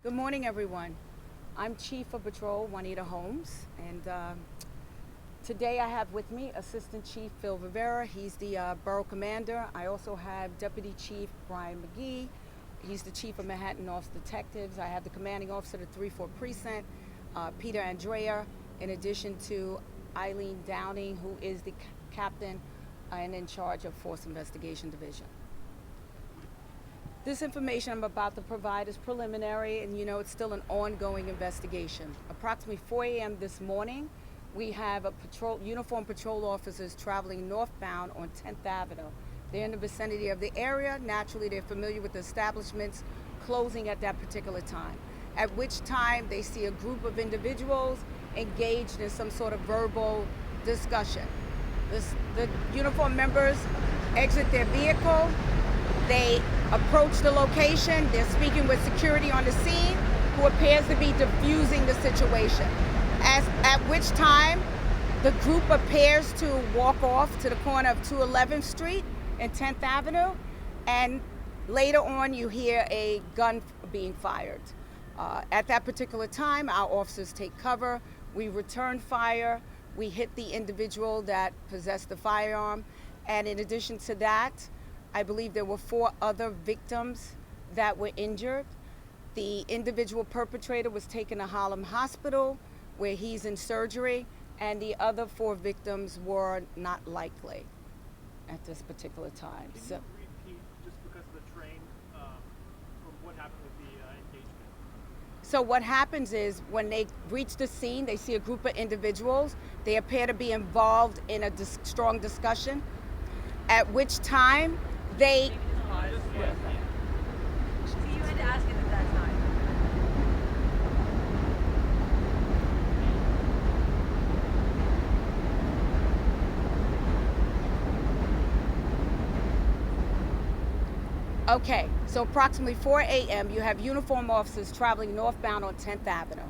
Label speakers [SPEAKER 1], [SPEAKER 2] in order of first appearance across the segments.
[SPEAKER 1] Good morning, everyone. I'm Chief of Patrol Juanita Holmes, and today I have with me Assistant Chief Phil Rivera. He's the Borough Commander. I also have Deputy Chief Brian McGee. He's the Chief of Manhattan Office Detectives. I have the Commanding Officer of the 3-4 Precinct, Peter Andrea, in addition to Eileen Downing, who is the Captain and in charge of Force Investigation Division. This information I'm about to provide is preliminary, and it's still an ongoing investigation. Approximately 4 a.m. this morning, we have uniformed patrol officers traveling northbound on 10th Avenue. They're in the vicinity of the area. Naturally, they're familiar with the establishments closing at that particular time, at which time they see a group of individuals engaged in some sort of verbal discussion. The uniformed members exit their vehicle. They approach the location. They're speaking with security on the scene, who appears to be diffusing the situation. At which time, the group appears to walk off to the corner of 211th Street and 10th Avenue, and later on you hear a gun being fired. At that particular time, our officers take cover. We return fire. We hit the individual that possessed the firearm, and in addition to that, I believe there were 4 other victims that were injured. The individual perpetrator was taken to Harlem Hospital, where he's in surgery, and the other 4 victims were not likely at this particular time.
[SPEAKER 2] Can you repeat, just because of the train, from what happened with the engagement?
[SPEAKER 1] So what happens is, when they reach the scene, they see a group of individuals. They appear to be involved in a strong discussion, at which time they...
[SPEAKER 3] So you had to ask it at that time.
[SPEAKER 1] Okay, so approximately 4 a.m. you have uniformed officers traveling northbound on 10th Avenue.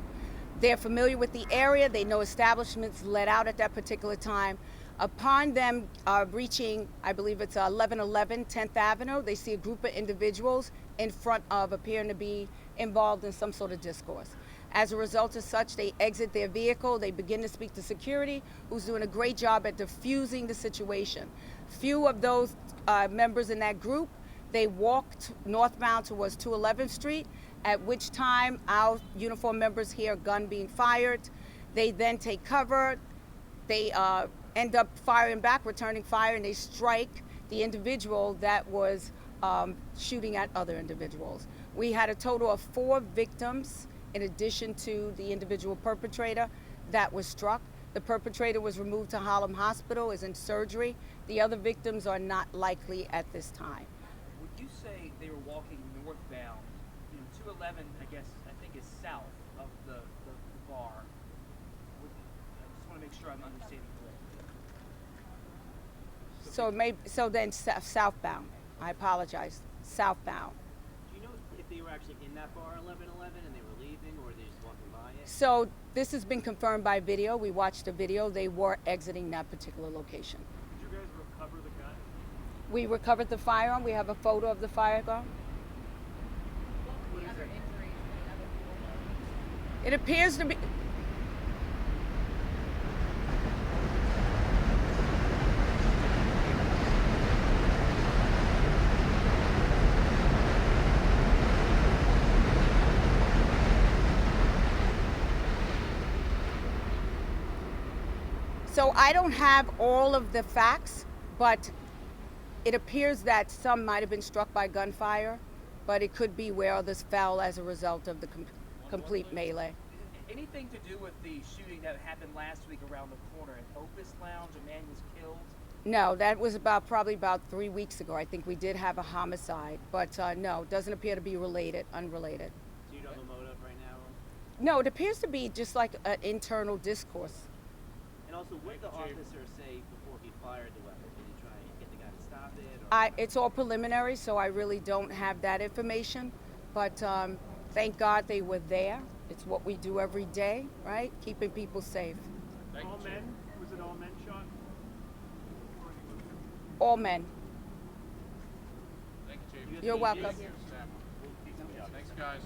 [SPEAKER 1] They're familiar with the area. They know establishments let out at that particular time. Upon them reaching, I believe it's 1111 10th Avenue, they see a group of individuals in front of, appearing to be involved in some sort of discourse. As a result of such, they exit their vehicle. They begin to speak to security, who's doing a great job at diffusing the situation. Few of those members in that group, they walked northbound towards 211th Street, at which time our uniformed members hear a gun being fired. They then take cover. They end up firing back, returning fire, and they strike the individual that was shooting at other individuals. We had a total of 4 victims in addition to the individual perpetrator that was struck. The perpetrator was removed to Harlem Hospital, is in surgery. The other victims are not likely at this time.
[SPEAKER 4] Would you say they were walking northbound? 211, I think is south of the bar. I just want to make sure I'm understanding correctly.
[SPEAKER 1] So then southbound. I apologize. Southbound.
[SPEAKER 5] Do you know if they were actually in that bar 1111 and they were leaving, or they just walking by it?
[SPEAKER 1] So this has been confirmed by video. We watched the video. They were exiting that particular location.
[SPEAKER 2] Did you guys recover the gun?
[SPEAKER 1] We recovered the firearm. We have a photo of the firearm.
[SPEAKER 3] What were the other injuries for the other people?
[SPEAKER 1] It appears to be... So I don't have all of the facts, but it appears that some might have been struck by gunfire, but it could be where others fell as a result of the complete melee.
[SPEAKER 4] Anything to do with the shooting that happened last week around the corner at Opus Lounge? A man was killed.
[SPEAKER 1] No, that was probably about 3 weeks ago. I think we did have a homicide, but no, it doesn't appear to be unrelated.
[SPEAKER 5] Do you know the motive right now?
[SPEAKER 1] No, it appears to be just like an internal discourse.
[SPEAKER 5] And also, what did the officer say before he fired the weapon? Did he try and get the guy to stop it? Or?
[SPEAKER 1] It's all preliminary, so I really don't have that information, but thank God they were there. It's what we do every day, right? Keeping people safe.
[SPEAKER 2] All men? Was it all men shot?
[SPEAKER 1] All men.
[SPEAKER 6] Thank you, Chief.
[SPEAKER 1] You're welcome.
[SPEAKER 6] Thanks, guys.